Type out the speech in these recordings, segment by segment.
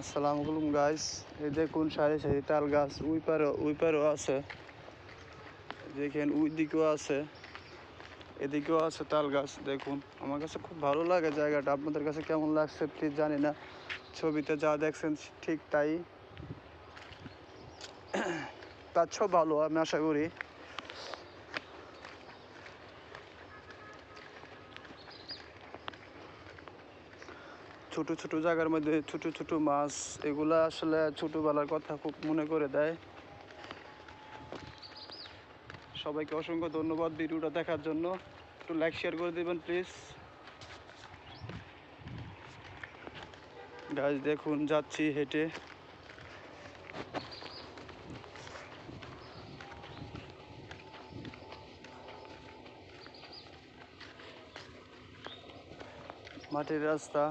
আসসালামু আলাইকুম গাইস, এই দেখুন সারি সারি তাল গাছ ওই পারেও আছে, দেখেন ওই দিকেও আছে, এদিকেও আছে তাল গাছ। দেখুন আমার কাছে খুব ভালো লাগে জায়গাটা। আপনাদের কাছে কেমন লাগছে প্লিজ জানি না, ছবিতে যা দেখছেন ঠিক তাই পাচ্ছ, ভালো আমি আশা করি। ছোট ছোট জায়গার মধ্যে ছোট ছোট মাছ, এগুলা আসলে ছোটবেলার কথা খুব মনে করে দেয়। সবাইকে অসংখ্য ধন্যবাদ ভিডিওটা দেখার জন্য। একটু লাইক শেয়ার করে দেবেন প্লিজ গাইস। দেখুন যাচ্ছি হেঁটে, মাটির রাস্তা,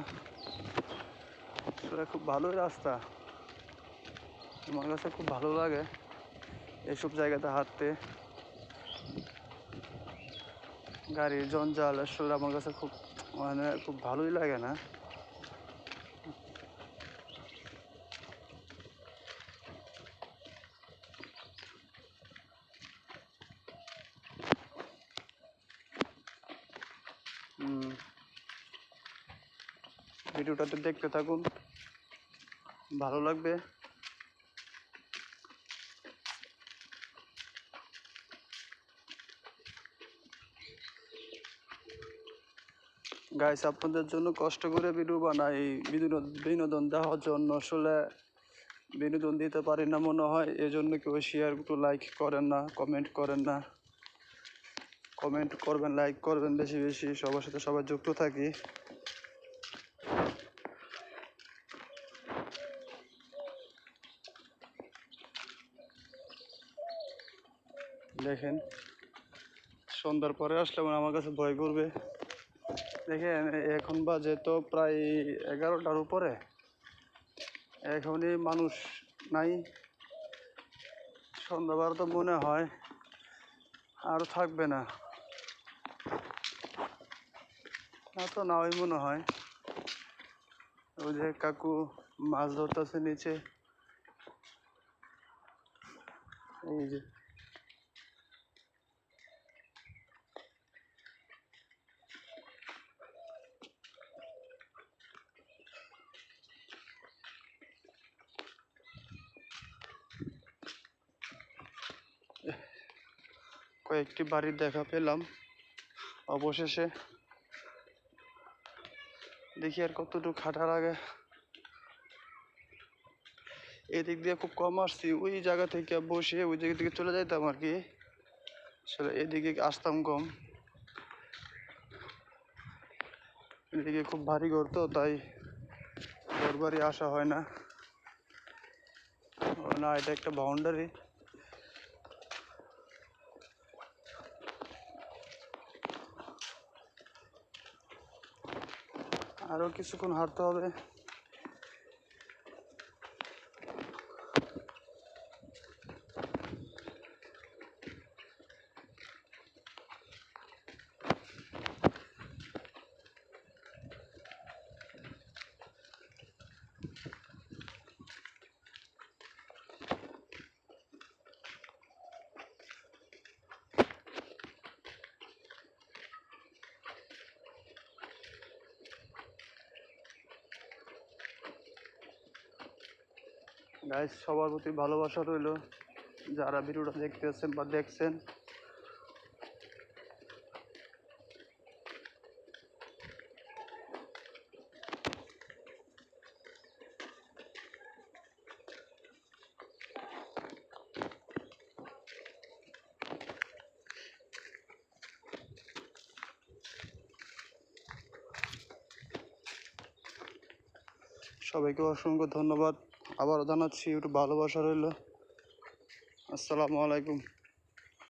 খুব ভালোই রাস্তা। আমার কাছে খুব ভালো লাগে এসব জায়গাতে হাঁটতে। গাড়ির জঞ্জাল আসলে আমার কাছে খুব ভালোই লাগে না। ভিডিওটাতে দেখতে থাকুন, ভালো লাগবে। গাইস আপনাদের জন্য কষ্ট করে ভিডিও বানাই, বিনোদন দেওয়ার জন্য। আসলে বিনোদন দিতে পারি না মনে হয়, এজন্য কেউ শেয়ার একটু লাইক করেন না, কমেন্ট করেন না। কমেন্ট করবেন, লাইক করবেন বেশি বেশি, সবার সাথে সবাই যুক্ত থাকি। দেখেন সন্ধ্যার পরে আসলে আমার কাছে ভয় করবে। দেখেন এখন বাজে তো প্রায় 11টার উপরে, এখনই মানুষ নাই। সন্ধ্যাবার তো মনে হয় আর থাকবে না, তো নাই মনে হয়। ওই যে কাকু মাছ ধরতেছে নিচে, এই যে কয়েকটি বাড়ির দেখা পেলাম অবশেষে। দেখি আর কতটুকু হাঁটার আগে। এদিক দিয়ে খুব কম আসছি, ওই জায়গা থেকে বসে ওই জায়গা থেকে চলে যাইতাম আর কি। আসলে এদিকে আসতাম কম, এদিকে খুব ভারী ঘর তো, তাই ঘর বাড়ি আসা হয় না। না এটা একটা বাউন্ডারি। আরো কিছুক্ষণ হাঁটতে হবে। গাইস সবার প্রতি ভালোবাসা রইল, যারা ভিডিওটা দেখতেছেন বা দেখছেন। সবাইকে অসংখ্য ধন্যবাদ আবারও জানাচ্ছি, একটু ভালোবাসা রইল। আসসালামু আলাইকুম।